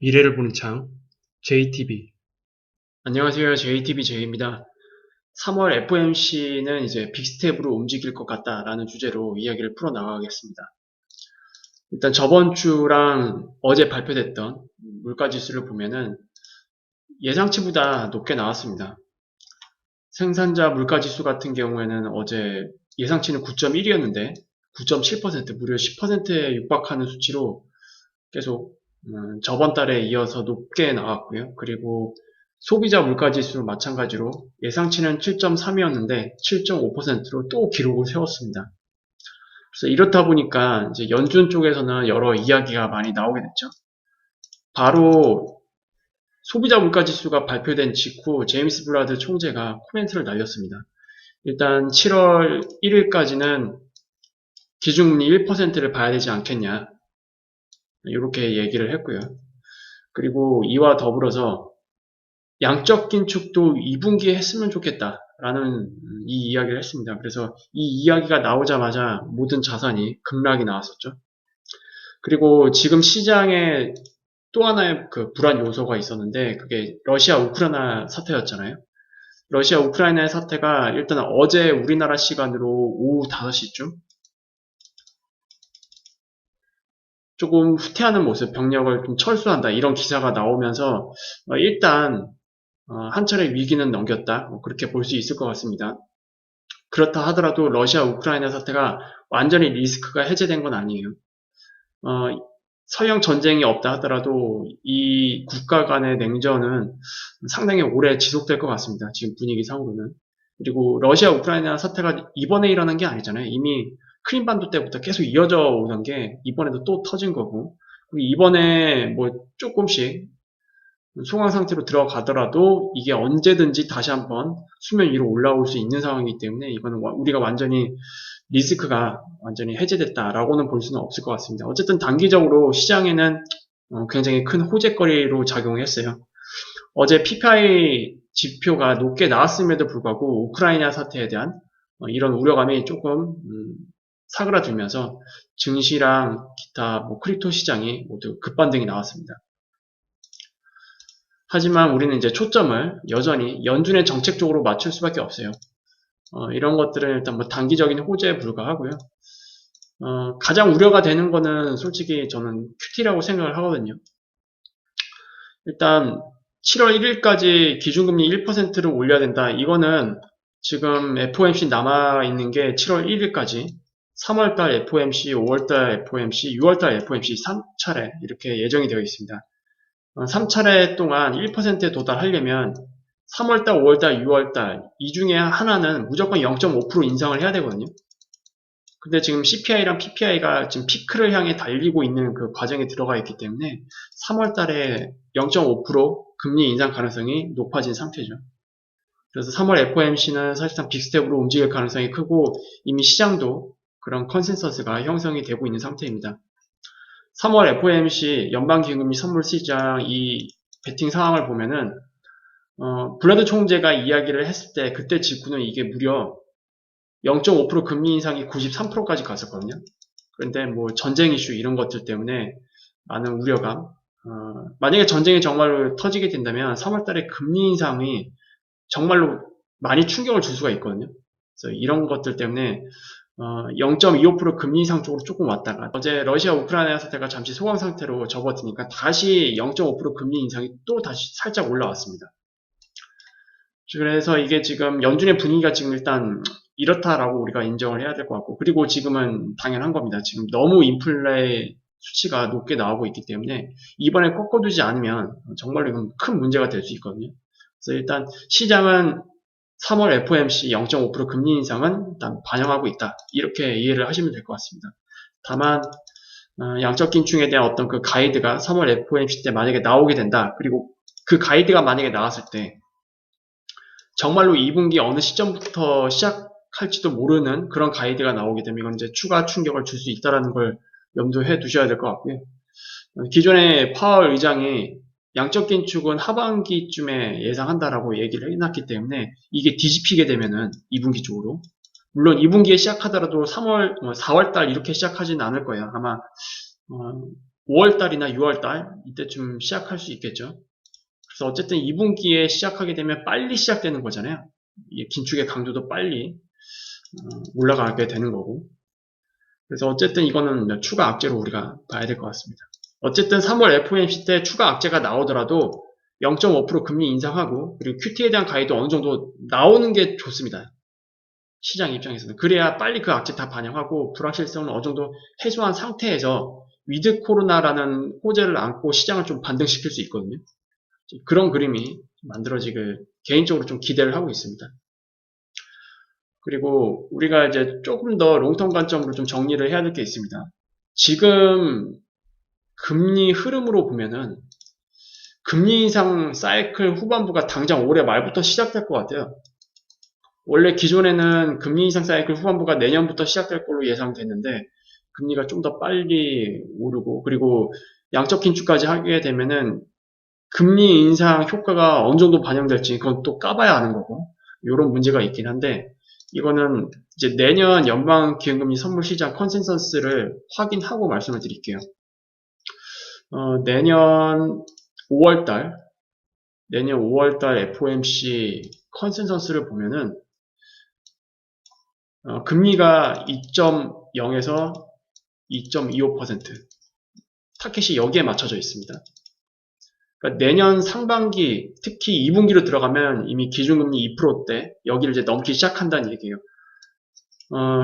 미래를 보는 창, JTB. 안녕하세요. JTB 제이입니다. 3월 FOMC는 이제 빅스텝으로 움직일 것 같다라는 주제로 이야기를 풀어나가겠습니다. 일단 저번 주랑 어제 발표됐던 물가지수를 보면은 예상치보다 높게 나왔습니다. 생산자 물가지수 같은 경우에는 어제 예상치는 9.1이었는데 9.7% 무려 10%에 육박하는 수치로 계속 저번 달에 이어서 높게 나왔고요. 그리고 소비자 물가지수 마찬가지로 예상치는 7.3이었는데 7.5%로 또 기록을 세웠습니다. 그래서 이렇다 보니까 이제 연준 쪽에서는 여러 이야기가 많이 나오게 됐죠. 바로 소비자 물가지수가 발표된 직후 제임스 블라드 총재가 코멘트를 날렸습니다. 일단 7월 1일까지는 기준금리 1%를 봐야 되지 않겠냐 이렇게 얘기를 했고요. 그리고 이와 더불어서 양적 긴축도 2분기에 했으면 좋겠다라는 이 이야기를 했습니다. 그래서 이 이야기가 나오자마자 모든 자산이 급락이 나왔었죠. 그리고 지금 시장에 또 하나의 그 불안 요소가 있었는데 그게 러시아 우크라이나 사태였잖아요. 러시아 우크라이나의 사태가 일단 어제 우리나라 시간으로 오후 5시쯤 조금 후퇴하는 모습, 병력을 좀 철수한다 이런 기사가 나오면서 일단 한 차례 위기는 넘겼다 그렇게 볼 수 있을 것 같습니다. 그렇다 하더라도 러시아 우크라이나 사태가 완전히 리스크가 해제된 건 아니에요. 어, 서양 전쟁이 없다 하더라도 이 국가 간의 냉전은 상당히 오래 지속될 것 같습니다. 지금 분위기상으로는. 그리고 러시아 우크라이나 사태가 이번에 일어난 게 아니잖아요. 이미 크림반도 때부터 계속 이어져 오던 게 이번에도 또 터진 거고. 그리고 이번에 뭐 조금씩 소강 상태로 들어가더라도 이게 언제든지 다시 한번 수면 위로 올라올 수 있는 상황이기 때문에 이거는 우리가 완전히 리스크가 완전히 해제됐다라고는 볼 수는 없을 것 같습니다. 어쨌든 단기적으로 시장에는 굉장히 큰 호재거리로 작용했어요. 어제 PPI 지표가 높게 나왔음에도 불구하고 우크라이나 사태에 대한 이런 우려감이 조금 사그라들면서 증시랑 기타 뭐 크립토 시장이 모두 급반등이 나왔습니다. 하지만 우리는 이제 초점을 여전히 연준의 정책 쪽으로 맞출 수밖에 없어요. 이런 것들은 일단 뭐 단기적인 호재에 불과하고요. 가장 우려가 되는 거는 솔직히 저는 QT라고 생각을 하거든요. 일단 7월 1일까지 기준금리 1%를 올려야 된다. 이거는 지금 FOMC 남아있는 게 7월 1일까지 3월달 FOMC, 5월달 FOMC, 6월달 FOMC 3차례 이렇게 예정이 되어 있습니다. 3차례 동안 1%에 도달하려면 3월달, 5월달, 6월달 이 중에 하나는 무조건 0.5% 인상을 해야 되거든요. 근데 지금 CPI랑 PPI가 지금 피크를 향해 달리고 있는 그 과정에 들어가 있기 때문에 3월달에 0.5% 금리 인상 가능성이 높아진 상태죠. 그래서 3월 FOMC는 사실상 빅스텝으로 움직일 가능성이 크고 이미 시장도 그런 컨센서스가 형성이 되고 있는 상태입니다. 3월 FOMC 연방기금리 선물 시장 이 베팅 상황을 보면은 블러드 총재가 이야기를 했을 때 그때 직후는 이게 무려 0.5% 금리 인상이 93%까지 갔었거든요. 그런데 뭐 전쟁 이슈 이런 것들 때문에 많은 우려감. 만약에 전쟁이 정말로 터지게 된다면 3월 달에 금리 인상이 정말로 많이 충격을 줄 수가 있거든요. 그래서 이런 것들 때문에 0.25% 금리 인상 쪽으로 조금 왔다가 어제 러시아 우크라이나 사태가 잠시 소강 상태로 접어드니까 다시 0.5% 금리 인상이 또 다시 살짝 올라왔습니다. 그래서 이게 지금 연준의 분위기가 지금 일단 이렇다라고 우리가 인정을 해야 될 것 같고 그리고 지금은 당연한 겁니다. 지금 너무 인플레 수치가 높게 나오고 있기 때문에 이번에 꺾어두지 않으면 정말로 이건 큰 문제가 될 수 있거든요. 그래서 일단 시장은 3월 FOMC 0.5% 금리 인상은 일단 반영하고 있다. 이렇게 이해를 하시면 될 것 같습니다. 다만 양적 긴축에 대한 어떤 그 가이드가 3월 FOMC 때 만약에 나오게 된다. 그리고 그 가이드가 만약에 나왔을 때 정말로 2분기 어느 시점부터 시작할지도 모르는 그런 가이드가 나오게 되면 이건 이제 추가 충격을 줄 수 있다는 걸 염두해 두셔야 될 것 같고요. 기존에 파월 의장이 양적 긴축은 하반기쯤에 예상한다라고 얘기를 해놨기 때문에 이게 뒤집히게 되면은 2분기 쪽으로 물론 2분기에 시작하더라도 3월, 4월 달 이렇게 시작하지는 않을 거예요. 아마 5월달이나 6월달 이때쯤 시작할 수 있겠죠. 그래서 어쨌든 2분기에 시작하게 되면 빨리 시작되는 거잖아요. 이 긴축의 강도도 빨리 올라가게 되는 거고. 그래서 어쨌든 이거는 추가 악재로 우리가 봐야 될 것 같습니다. 어쨌든 3월 FOMC 때 추가 악재가 나오더라도 0.5% 금리 인상하고 그리고 QT에 대한 가이드 어느 정도 나오는 게 좋습니다. 시장 입장에서는. 그래야 빨리 그 악재 다 반영하고 불확실성을 어느 정도 해소한 상태에서 위드 코로나라는 호재를 안고 시장을 좀 반등시킬 수 있거든요. 그런 그림이 만들어지길 개인적으로 좀 기대를 하고 있습니다. 그리고 우리가 이제 조금 더 롱텀 관점으로 좀 정리를 해야 될 게 있습니다. 지금 금리 흐름으로 보면은 금리 인상 사이클 후반부가 당장 올해 말부터 시작될 것 같아요. 원래 기존에는 금리 인상 사이클 후반부가 내년부터 시작될 걸로 예상됐는데 금리가 좀 더 빨리 오르고 그리고 양적 긴축까지 하게 되면은 금리 인상 효과가 어느 정도 반영될지 그건 또 까봐야 아는 거고 이런 문제가 있긴 한데 이거는 이제 내년 연방기금리 선물시장 컨센서스를 확인하고 말씀을 드릴게요. 내년 5월달 FOMC 컨센서스를 보면은 금리가 2.0에서 2.25% 타켓이 여기에 맞춰져 있습니다. 그러니까 내년 상반기 특히 2분기로 들어가면 이미 기준금리 2%대 여기를 이제 넘기 시작한다는 얘기예요.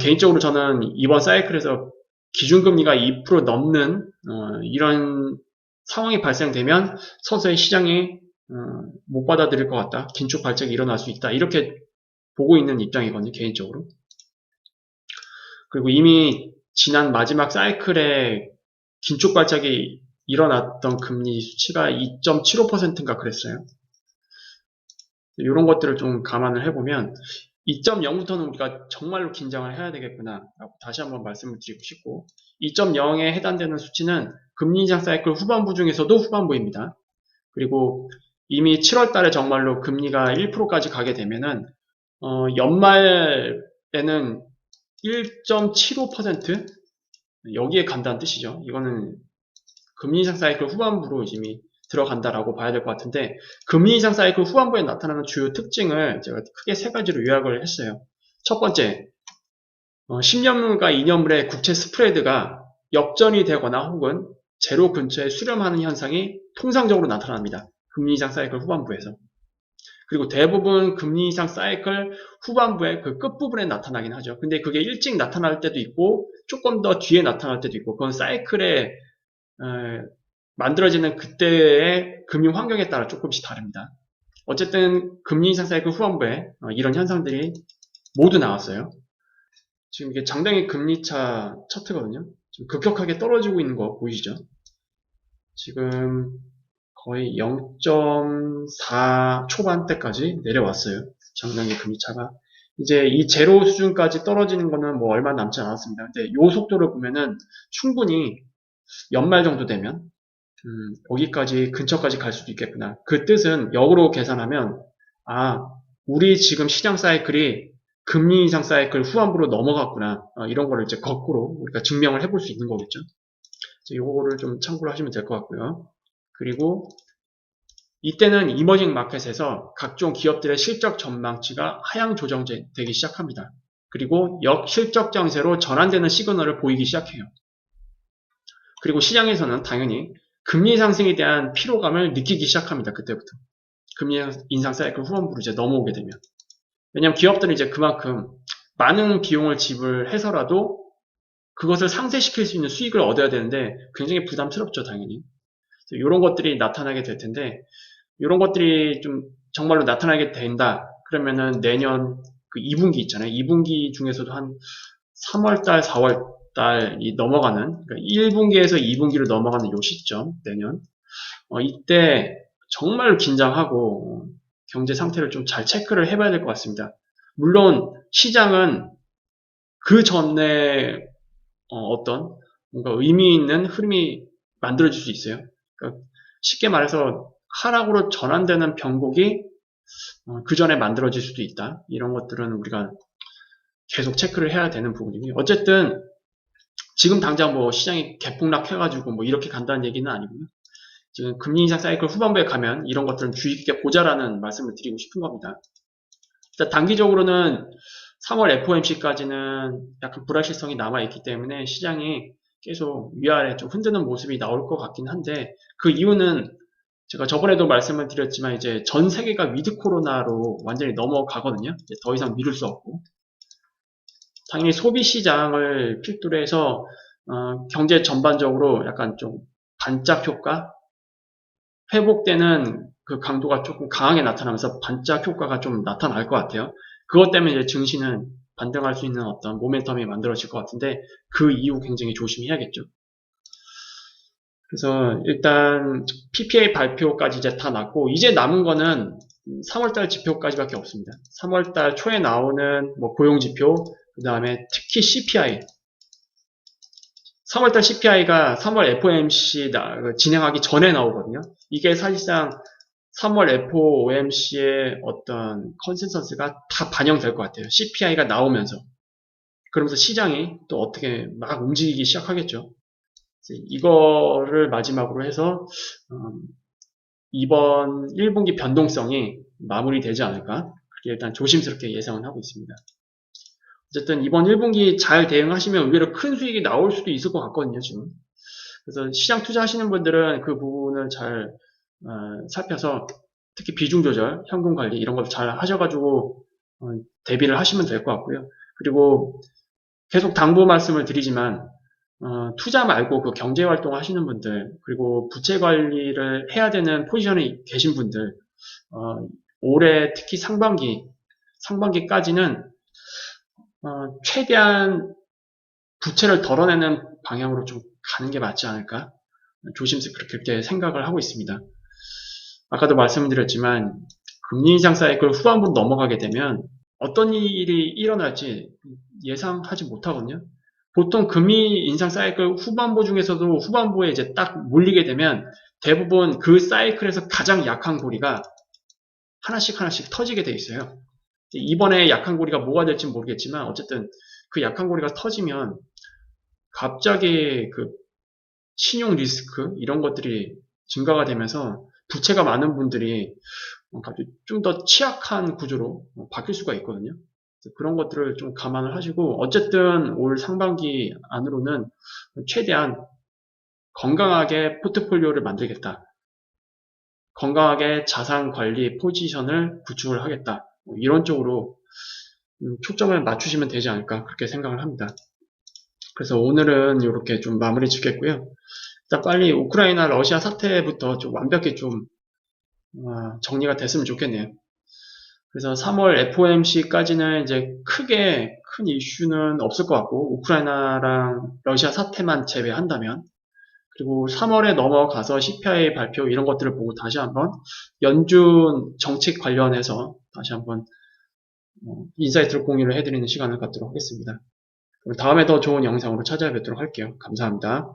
개인적으로 저는 이번 사이클에서 기준금리가 2% 넘는 이런 상황이 발생되면 서서히 시장이 못 받아들일 것 같다. 긴축 발작이 일어날 수 있다. 이렇게 보고 있는 입장이거든요. 개인적으로. 그리고 이미 지난 마지막 사이클에 긴축 발작이 일어났던 금리 수치가 2.75%인가 그랬어요. 이런 것들을 좀 감안을 해보면 2.0부터는 우리가 정말로 긴장을 해야 되겠구나 라고 다시 한번 말씀을 드리고 싶고 2.0에 해당되는 수치는 금리 인상 사이클 후반부 중에서도 후반부입니다. 그리고 이미 7월 달에 정말로 금리가 1%까지 가게 되면은 연말에는 1.75% 여기에 간다는 뜻이죠. 이거는 금리 인상 사이클 후반부로 이미 들어간다라고 봐야 될 것 같은데 금리 인상 사이클 후반부에 나타나는 주요 특징을 제가 크게 세 가지로 요약을 했어요. 첫 번째, 10년물과 2년물의 국채 스프레드가 역전이 되거나 혹은 제로 근처에 수렴하는 현상이 통상적으로 나타납니다. 금리 인상 사이클 후반부에서. 그리고 대부분 금리 인상 사이클 후반부의 그 끝부분에 나타나긴 하죠. 근데 그게 일찍 나타날 때도 있고 조금 더 뒤에 나타날 때도 있고 그건 사이클의 만들어지는 그때의 금융 환경에 따라 조금씩 다릅니다. 어쨌든 금리 인상 사이클 후반부에 이런 현상들이 모두 나왔어요. 지금 이게 장당의 금리차 차트거든요. 지금 급격하게 떨어지고 있는 거 보이시죠? 지금 거의 0.4 초반대까지 내려왔어요. 장당의 금리차가. 이제 이 제로 수준까지 떨어지는 거는 뭐 얼마 남지 않았습니다. 근데 이 속도를 보면은 충분히 연말 정도 되면 여기까지 근처까지 갈 수도 있겠구나. 그 뜻은 역으로 계산하면 우리 지금 시장 사이클이 금리 인상 사이클 후반부로 넘어갔구나. 이런 거를 이제 거꾸로 우리가 증명을 해볼 수 있는 거겠죠. 이거를 좀 참고를 하시면 될 것 같고요. 그리고 이때는 이머징 마켓에서 각종 기업들의 실적 전망치가 하향 조정되기 시작합니다. 그리고 역실적 장세로 전환되는 시그널을 보이기 시작해요. 그리고 시장에서는 당연히 금리 상승에 대한 피로감을 느끼기 시작합니다. 그때부터. 금리 인상 사이클 후반부로 이제 넘어오게 되면. 왜냐하면 기업들은 이제 그만큼 많은 비용을 지불해서라도 그것을 상쇄시킬 수 있는 수익을 얻어야 되는데 굉장히 부담스럽죠, 당연히. 이런 것들이 나타나게 될 텐데 이런 것들이 좀 정말로 나타나게 된다. 그러면은 내년 그 2분기 있잖아요. 2분기 중에서도 한 3월달, 4월달이 넘어가는 그러니까 1분기에서 2분기로 넘어가는 요 시점 내년 이때 정말 긴장하고 경제 상태를 좀 잘 체크를 해봐야 될 것 같습니다. 물론 시장은 그 전에 어떤 뭔가 의미 있는 흐름이 만들어질 수 있어요. 그러니까 쉽게 말해서 하락으로 전환되는 변곡이 그 전에 만들어질 수도 있다. 이런 것들은 우리가 계속 체크를 해야 되는 부분이고요. 어쨌든 지금 당장 뭐 시장이 개폭락해가지고 뭐 이렇게 간다는 얘기는 아니고요. 지금 금리 인상 사이클 후반부에 가면 이런 것들은 주의 깊게 보자라는 말씀을 드리고 싶은 겁니다. 일단 단기적으로는 3월 FOMC까지는 약간 불확실성이 남아있기 때문에 시장이 계속 위아래 좀 흔드는 모습이 나올 것 같긴 한데, 그 이유는 제가 저번에도 말씀을 드렸지만 이제 전 세계가 위드 코로나로 완전히 넘어가거든요. 이제 더 이상 미룰 수 없고, 당연히 소비 시장을 필두로 해서 경제 전반적으로 약간 좀 반짝 효과, 회복되는 그 강도가 조금 강하게 나타나면서 반짝 효과가 좀 나타날 것 같아요. 그것 때문에 이제 증시는 반등할 수 있는 어떤 모멘텀이 만들어질 것 같은데, 그 이후 굉장히 조심해야겠죠. 그래서 일단 PPI 발표까지 이제 다 났고, 이제 남은 거는 3월달 지표까지밖에 없습니다. 3월달 초에 나오는 뭐 고용지표, 그 다음에 특히 CPI. 3월달 CPI가 3월 FOMC 진행하기 전에 나오거든요. 이게 사실상 3월 FOMC의 어떤 컨센서스가 다 반영될 것 같아요. CPI가 나오면서. 그러면서 시장이 또 어떻게 막 움직이기 시작하겠죠. 이거를 마지막으로 해서 이번 1분기 변동성이 마무리되지 않을까, 그렇게 일단 조심스럽게 예상은 하고 있습니다. 어쨌든 이번 1분기 잘 대응하시면 의외로 큰 수익이 나올 수도 있을 것 같거든요, 지금. 그래서 시장 투자하시는 분들은 그 부분을 잘 살펴서 특히 비중 조절, 현금 관리 이런 걸 잘 하셔가지고 대비를 하시면 될 것 같고요. 그리고 계속 당부 말씀을 드리지만 투자 말고 그 경제 활동 하시는 분들, 그리고 부채 관리를 해야 되는 포지션에 계신 분들, 올해 특히 상반기까지는 최대한 부채를 덜어내는 방향으로 좀 가는 게 맞지 않을까? 조심스럽게 그렇게 생각을 하고 있습니다. 아까도 말씀드렸지만 금리 인상 사이클 후반부 넘어가게 되면 어떤 일이 일어날지 예상하지 못하거든요. 보통 금리 인상 사이클 후반부 중에서도 후반부에 이제 딱 몰리게 되면 대부분 그 사이클에서 가장 약한 고리가 하나씩 터지게 돼 있어요. 이번에 약한 고리가 뭐가 될지 모르겠지만 어쨌든 그 약한 고리가 터지면 갑자기 그 신용 리스크 이런 것들이 증가가 되면서 부채가 많은 분들이 갑자기 좀 더 취약한 구조로 바뀔 수가 있거든요. 그런 것들을 좀 감안을 하시고 어쨌든 올 상반기 안으로는 최대한 건강하게 포트폴리오를 만들겠다. 건강하게 자산 관리 포지션을 구축을 하겠다. 이런 쪽으로 초점을 맞추시면 되지 않을까 그렇게 생각을 합니다. 그래서 오늘은 이렇게 좀 마무리 짓겠고요. 일단 빨리 우크라이나 러시아 사태부터 좀 완벽히 좀 정리가 됐으면 좋겠네요. 그래서 3월 FOMC까지는 이제 크게 큰 이슈는 없을 것 같고 우크라이나랑 러시아 사태만 제외한다면, 그리고 3월에 넘어가서 CPI 발표 이런 것들을 보고 다시 한번 연준 정책 관련해서 다시 한번 인사이트를 공유를 해드리는 시간을 갖도록 하겠습니다. 그럼 다음에 더 좋은 영상으로 찾아뵙도록 할게요. 감사합니다.